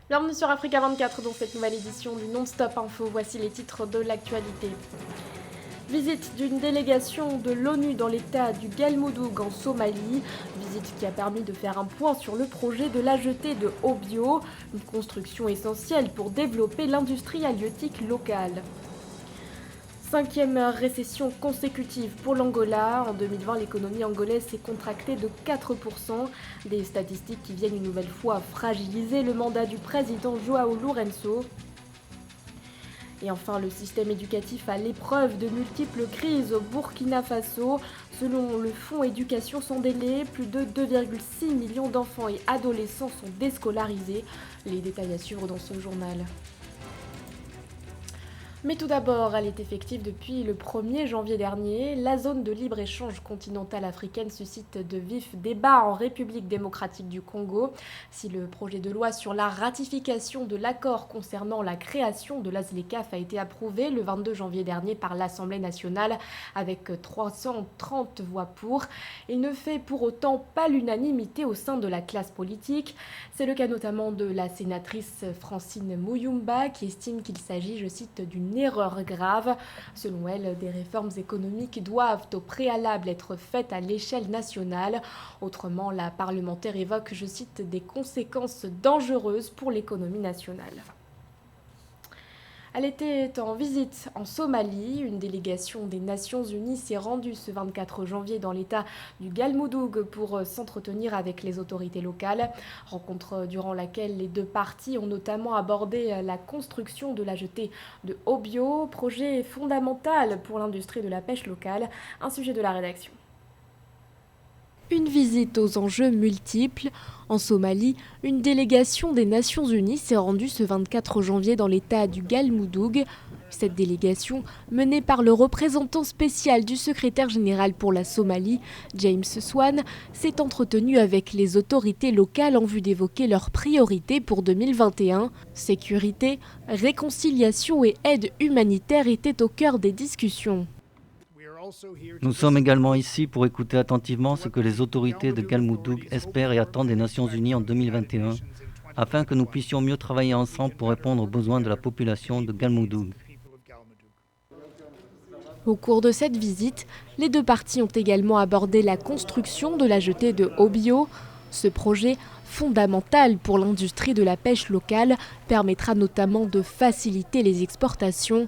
Bienvenue sur Africa 24 dans cette nouvelle édition du Non-Stop Info. Voici les titres de l'actualité. Visite d'une délégation de l'ONU dans l'état du Galmudug en Somalie. Visite qui a permis de faire un point sur le projet de la jetée de Obio, une construction essentielle pour développer l'industrie halieutique locale. 5e récession consécutive pour l'Angola. En 2020, l'économie angolaise s'est contractée de 4%. Des statistiques qui viennent une nouvelle fois fragiliser le mandat du président João Lourenço. Et enfin, le système éducatif à l'épreuve de multiples crises au Burkina Faso. Selon le Fonds Éducation sans délai, plus de 2,6 millions d'enfants et adolescents sont déscolarisés. Les détails à suivre dans ce journal. Mais tout d'abord, elle est effective depuis le 1er janvier dernier. La zone de libre-échange continentale africaine suscite de vifs débats en République démocratique du Congo. Si le projet de loi sur la ratification de l'accord concernant la création de l'AZLECAf a été approuvé le 22 janvier dernier par l'Assemblée nationale avec 330 voix pour, il ne fait pour autant pas l'unanimité au sein de la classe politique. C'est le cas notamment de la sénatrice Francine Muyumba qui estime qu'il s'agit, je cite, d'une erreur grave. Selon elle, des réformes économiques doivent au préalable être faites à l'échelle nationale. Autrement, la parlementaire évoque, je cite, des conséquences dangereuses pour l'économie nationale. Elle était en visite en Somalie. Une délégation des Nations Unies s'est rendue ce 24 janvier dans l'état du Galmudug pour s'entretenir avec les autorités locales. Rencontre durant laquelle les deux parties ont notamment abordé la construction de la jetée de Obio, projet fondamental pour l'industrie de la pêche locale. Un sujet de la rédaction. Une visite aux enjeux multiples. En Somalie, une délégation des Nations Unies s'est rendue ce 24 janvier dans l'état du Galmudug. Cette délégation, menée par le représentant spécial du secrétaire général pour la Somalie, James Swan, s'est entretenue avec les autorités locales en vue d'évoquer leurs priorités pour 2021. Sécurité, réconciliation et aide humanitaire étaient au cœur des discussions. Nous sommes également ici pour écouter attentivement ce que les autorités de Galmudug espèrent et attendent des Nations Unies en 2021, afin que nous puissions mieux travailler ensemble pour répondre aux besoins de la population de Galmudug. Au cours de cette visite, les deux parties ont également abordé la construction de la jetée de Obio. Ce projet, fondamental pour l'industrie de la pêche locale, permettra notamment de faciliter les exportations.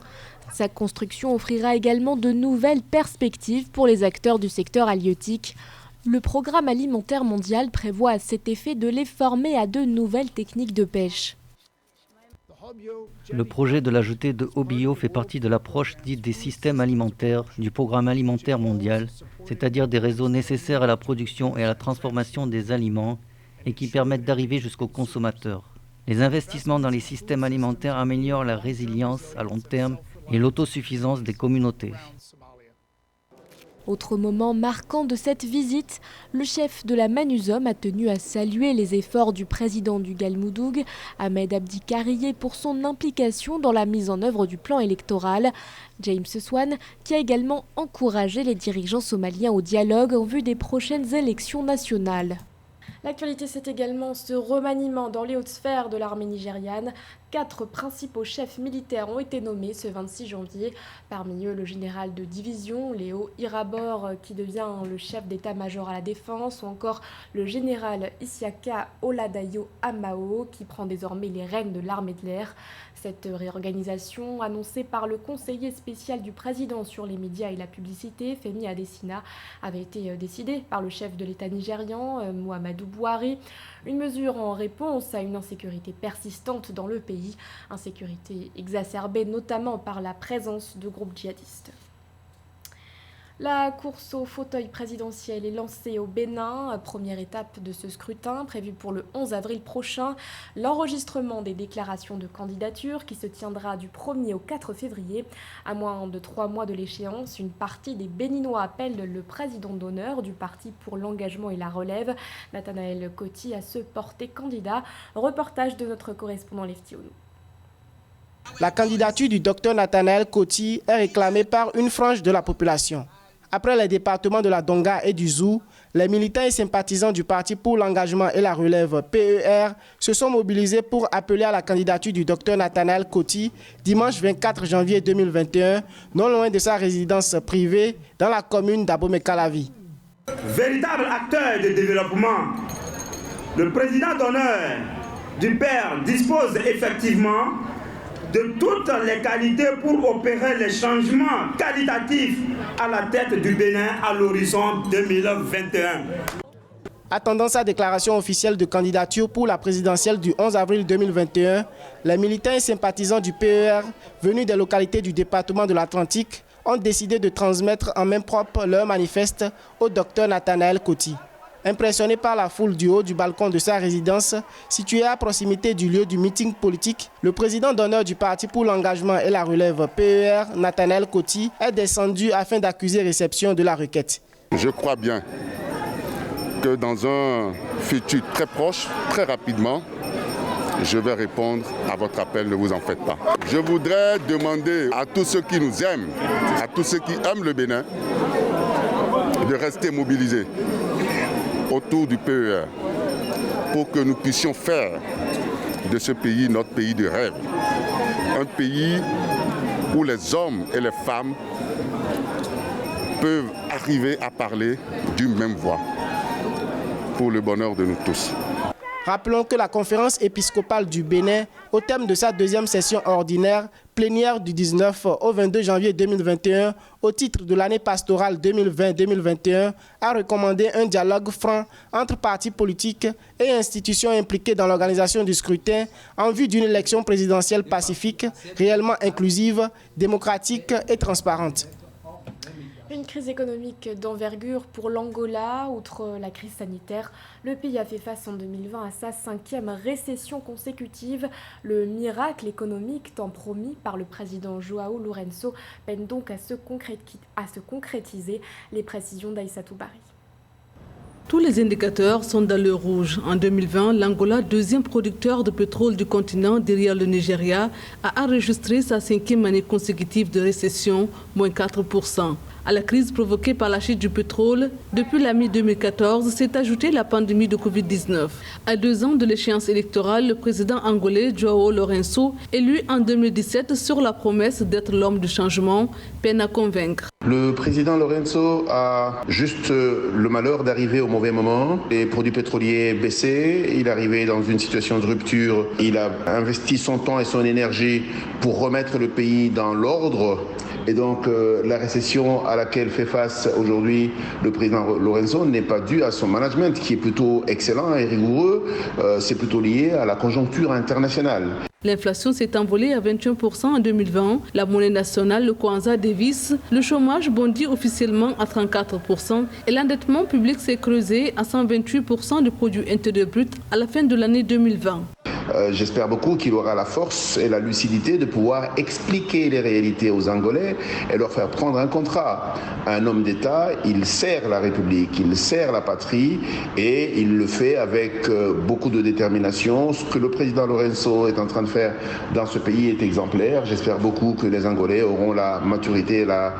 Sa construction offrira également de nouvelles perspectives pour les acteurs du secteur halieutique. Le Programme alimentaire mondial prévoit à cet effet de les former à de nouvelles techniques de pêche. Le projet de la jetée de Obio fait partie de l'approche dite des systèmes alimentaires du Programme alimentaire mondial, c'est-à-dire des réseaux nécessaires à la production et à la transformation des aliments et qui permettent d'arriver jusqu'aux consommateurs. Les investissements dans les systèmes alimentaires améliorent la résilience à long terme et l'autosuffisance des communautés. Autre moment marquant de cette visite, le chef de la MANUSOM a tenu à saluer les efforts du président du Galmudug, Ahmed Abdi Kariye, pour son implication dans la mise en œuvre du plan électoral. James Swan, qui a également encouragé les dirigeants somaliens au dialogue en vue des prochaines élections nationales. L'actualité, c'est également ce remaniement dans les hautes sphères de l'armée nigériane. 4 principaux chefs militaires ont été nommés ce 26 janvier. Parmi eux, le général de division, Léo Irabor, qui devient le chef d'état-major à la défense, ou encore le général Isiaka Oladayo Amao, qui prend désormais les rênes de l'armée de l'air. Cette réorganisation, annoncée par le conseiller spécial du président sur les médias et la publicité, Femi Adesina, avait été décidée par le chef de l'État nigérian, Muhammadu Buhari. Une mesure en réponse à une insécurité persistante dans le pays, insécurité exacerbée notamment par la présence de groupes djihadistes. La course au fauteuil présidentiel est lancée au Bénin, première étape de ce scrutin prévu pour le 11 avril prochain. L'enregistrement des déclarations de candidature qui se tiendra du 1er au 4 février. À moins de 3 mois de l'échéance, une partie des Béninois appelle le président d'honneur du Parti pour l'engagement et la relève, Nathanaël Coty, à se porter candidat. Reportage de notre correspondant Lefty Onou. La candidature du docteur Nathanaël Coty est réclamée par une frange de la population. Après les départements de la Donga et du Zou, les militants et sympathisants du Parti pour l'engagement et la relève PER se sont mobilisés pour appeler à la candidature du Dr Nathanaël Coty dimanche 24 janvier 2021, non loin de sa résidence privée dans la commune d'Abomey-Calavi. Véritable acteur de développement, le président d'honneur du PER dispose effectivement de toutes les qualités pour opérer les changements qualitatifs à la tête du Bénin à l'horizon 2021. Attendant sa déclaration officielle de candidature pour la présidentielle du 11 avril 2021, les militants et sympathisants du PER venus des localités du département de l'Atlantique ont décidé de transmettre en main propre leur manifeste au Dr Nathanaël Coty. Impressionné par la foule du haut du balcon de sa résidence, située à proximité du lieu du meeting politique, le président d'honneur du Parti pour l'engagement et la relève PER, Nathanaël Coty, est descendu afin d'accuser réception de la requête. Je crois bien que dans un futur très proche, très rapidement, je vais répondre à votre appel, ne vous en faites pas. Je voudrais demander à tous ceux qui nous aiment, à tous ceux qui aiment le Bénin, de rester mobilisés autour du PER pour que nous puissions faire de ce pays notre pays de rêve. Un pays où les hommes et les femmes peuvent arriver à parler d'une même voix pour le bonheur de nous tous. Rappelons que la conférence épiscopale du Bénin, au thème de sa deuxième session ordinaire, plénière du 19 au 22 janvier 2021, au titre de l'année pastorale 2020-2021, a recommandé un dialogue franc entre partis politiques et institutions impliquées dans l'organisation du scrutin en vue d'une élection présidentielle pacifique, réellement inclusive, démocratique et transparente. Une crise économique d'envergure pour l'Angola. Outre la crise sanitaire, le pays a fait face en 2020 à sa 5e récession consécutive. Le miracle économique tant promis par le président João Lourenço peine donc à se concrétiser. Les précisions d'Aïssatou Bari. Tous les indicateurs sont dans le rouge. En 2020, l'Angola, deuxième producteur de pétrole du continent derrière le Nigeria, a enregistré sa 5e année consécutive de récession, moins 4%. À la crise provoquée par la chute du pétrole, depuis la mi-2014, s'est ajoutée la pandémie de Covid-19. À 2 ans de l'échéance électorale, le président angolais João Lourenço, élu en 2017 sur la promesse d'être l'homme du changement, peine à convaincre. Le président Lourenço a juste le malheur d'arriver au mauvais moment. Les produits pétroliers baissaient, il est arrivé dans une situation de rupture. Il a investi son temps et son énergie pour remettre le pays dans l'ordre. Et donc la récession à laquelle fait face aujourd'hui le président Lourenço n'est pas due à son management qui est plutôt excellent et rigoureux. C'est plutôt lié à la conjoncture internationale. L'inflation s'est envolée à 21% en 2020. La monnaie nationale, le Kwanza, dévisse. Le chômage bondit officiellement à 34% et l'endettement public s'est creusé à 128% du produit intérieur brut à la fin de l'année 2020. J'espère beaucoup qu'il aura la force et la lucidité de pouvoir expliquer les réalités aux Angolais et leur faire prendre un contrat. Un homme d'État, il sert la République, il sert la patrie et il le fait avec beaucoup de détermination. Ce que le président Lourenço est en train de faire dans ce pays est exemplaire. J'espère beaucoup que les Angolais auront la maturité et la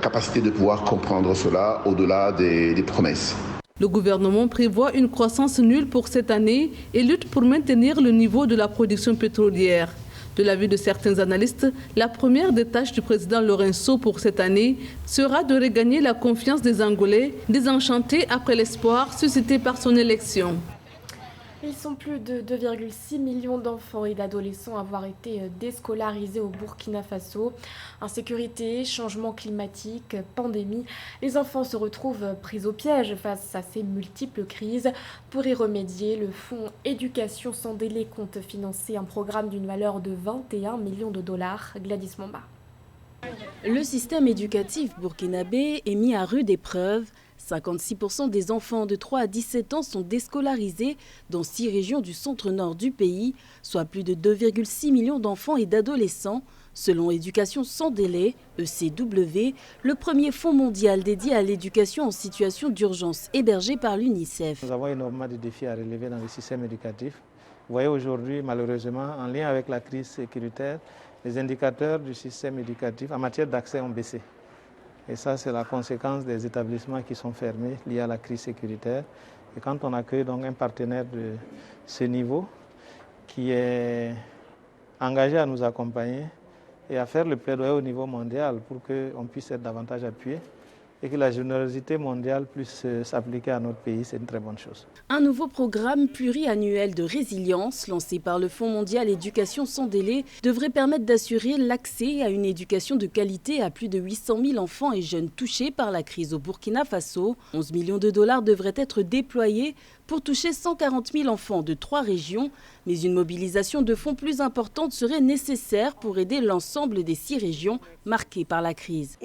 capacité de pouvoir comprendre cela au-delà des promesses. Le gouvernement prévoit une croissance nulle pour cette année et lutte pour maintenir le niveau de la production pétrolière. De l'avis de certains analystes, la première des tâches du président Lourenço pour cette année sera de regagner la confiance des Angolais, désenchantés après l'espoir suscité par son élection. Ils sont plus de 2,6 millions d'enfants et d'adolescents à avoir été déscolarisés au Burkina Faso. Insécurité, changement climatique, pandémie, les enfants se retrouvent pris au piège face à ces multiples crises. Pour y remédier, le Fonds Éducation sans délai compte financer un programme d'une valeur de 21 millions de dollars. Gladys Momba. Le système éducatif burkinabé est mis à rude épreuve. 56% des enfants de 3 à 17 ans sont déscolarisés dans 6 régions du centre-nord du pays, soit plus de 2,6 millions d'enfants et d'adolescents, selon Éducation sans délai, ECW, le premier fonds mondial dédié à l'éducation en situation d'urgence hébergé par l'UNICEF. Nous avons énormément de défis à relever dans le système éducatif. Vous voyez aujourd'hui, malheureusement, en lien avec la crise sécuritaire, les indicateurs du système éducatif en matière d'accès ont baissé. Et ça, c'est la conséquence des établissements qui sont fermés liés à la crise sécuritaire. Et quand on accueille donc un partenaire de ce niveau qui est engagé à nous accompagner et à faire le plaidoyer au niveau mondial pour qu'on puisse être davantage appuyé et que la générosité mondiale puisse s'appliquer à notre pays, c'est une très bonne chose. Un nouveau programme pluriannuel de résilience lancé par le Fonds mondial éducation sans délai devrait permettre d'assurer l'accès à une éducation de qualité à plus de 800 000 enfants et jeunes touchés par la crise au Burkina Faso. 11 millions de dollars devraient être déployés pour toucher 140 000 enfants de 3 régions, mais une mobilisation de fonds plus importante serait nécessaire pour aider l'ensemble des 6 régions marquées par la crise.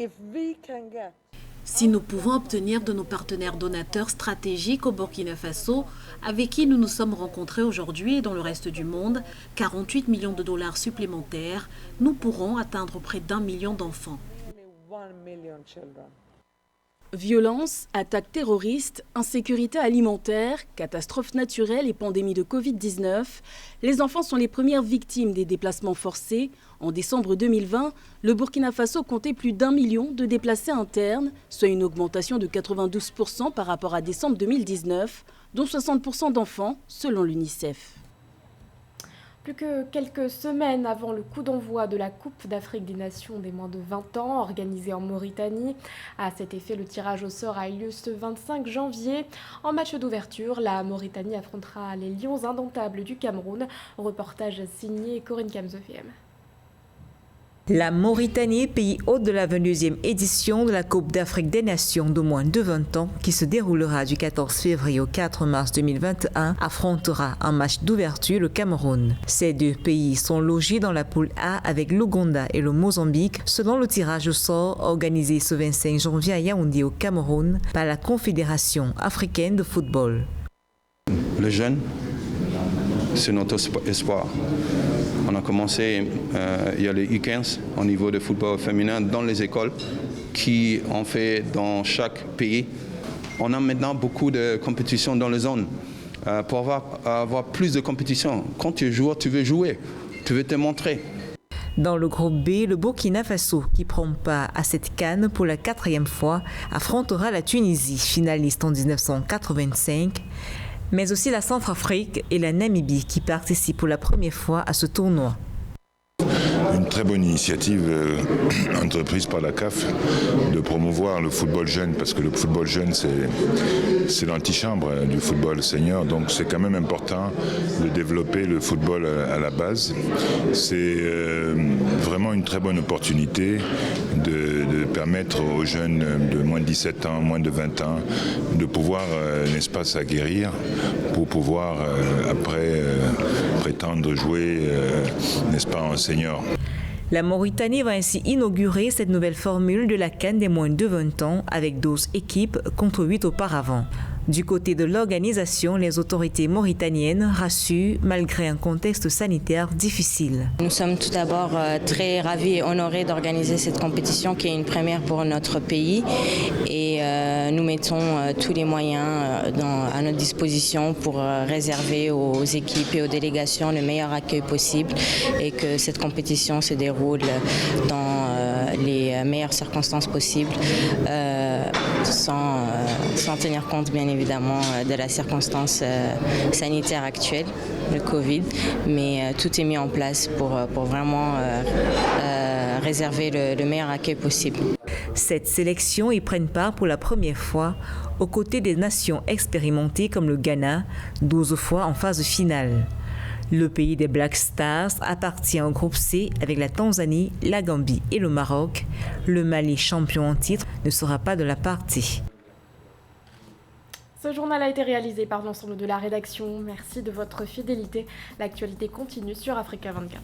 Si nous pouvons obtenir de nos partenaires donateurs stratégiques au Burkina Faso, avec qui nous nous sommes rencontrés aujourd'hui et dans le reste du monde, 48 millions de dollars supplémentaires, nous pourrons atteindre près d'1 million d'enfants. Violence, attaques terroristes, insécurité alimentaire, catastrophes naturelles et pandémie de Covid-19, les enfants sont les premières victimes des déplacements forcés. En décembre 2020, le Burkina Faso comptait plus d'1 million de déplacés internes, soit une augmentation de 92% par rapport à décembre 2019, dont 60% d'enfants selon l'UNICEF. Plus que quelques semaines avant le coup d'envoi de la Coupe d'Afrique des Nations des moins de 20 ans, organisée en Mauritanie. À cet effet, le tirage au sort a eu lieu ce 25 janvier. En match d'ouverture, la Mauritanie affrontera les Lions indomptables du Cameroun. Reportage signé Corinne Kamzefiem. La Mauritanie, pays hôte de la 22e édition de la Coupe d'Afrique des Nations de moins de 20 ans, qui se déroulera du 14 février au 4 mars 2021, affrontera en match d'ouverture le Cameroun. Ces 2 pays sont logés dans la poule A avec l'Ouganda et le Mozambique, selon le tirage au sort organisé ce 25 janvier à Yaoundé au Cameroun par la Confédération africaine de football. Les jeunes, c'est notre espoir. On a commencé, il y a les U15 au niveau de football féminin dans les écoles qui ont fait dans chaque pays. On a maintenant beaucoup de compétitions dans les zones pour avoir plus de compétitions. Quand tu es joueur, tu veux jouer, tu veux te montrer. Dans le groupe B, le Burkina Faso, qui prend part à cette CAN pour la 4e fois, affrontera la Tunisie, finaliste en 1985. Mais aussi la Centrafrique et la Namibie qui participent pour la première fois à ce tournoi. Une très bonne initiative entreprise par la CAF de promouvoir le football jeune, parce que le football jeune c'est l'antichambre du football senior, donc c'est quand même important de développer le football à la base. C'est vraiment une très bonne opportunité de permettre aux jeunes de moins de 17 ans, moins de 20 ans, de pouvoir, n'est-ce pas, s'aguerrir pour pouvoir après prétendre jouer, n'est-ce pas, en senior. La Mauritanie va ainsi inaugurer cette nouvelle formule de la CAN des moins de 20 ans avec 12 équipes contre 8 auparavant. Du côté de l'organisation, les autorités mauritaniennes rassurent malgré un contexte sanitaire difficile. Nous sommes tout d'abord très ravis et honorés d'organiser cette compétition qui est une première pour notre pays et nous mettons tous les moyens à notre disposition pour réserver aux équipes et aux délégations le meilleur accueil possible et que cette compétition se déroule dans les meilleures circonstances possibles sans tenir compte bien évidemment de la circonstance sanitaire actuelle, le Covid, mais tout est mis en place pour vraiment réserver le meilleur accueil possible. Cette sélection y prennent part pour la première fois aux côtés des nations expérimentées comme le Ghana, 12 fois en phase finale. Le pays des Black Stars appartient au groupe C avec la Tanzanie, la Gambie et le Maroc. Le Mali, champion en titre, ne sera pas de la partie. Ce journal a été réalisé par l'ensemble de la rédaction. Merci de votre fidélité. L'actualité continue sur Africa 24.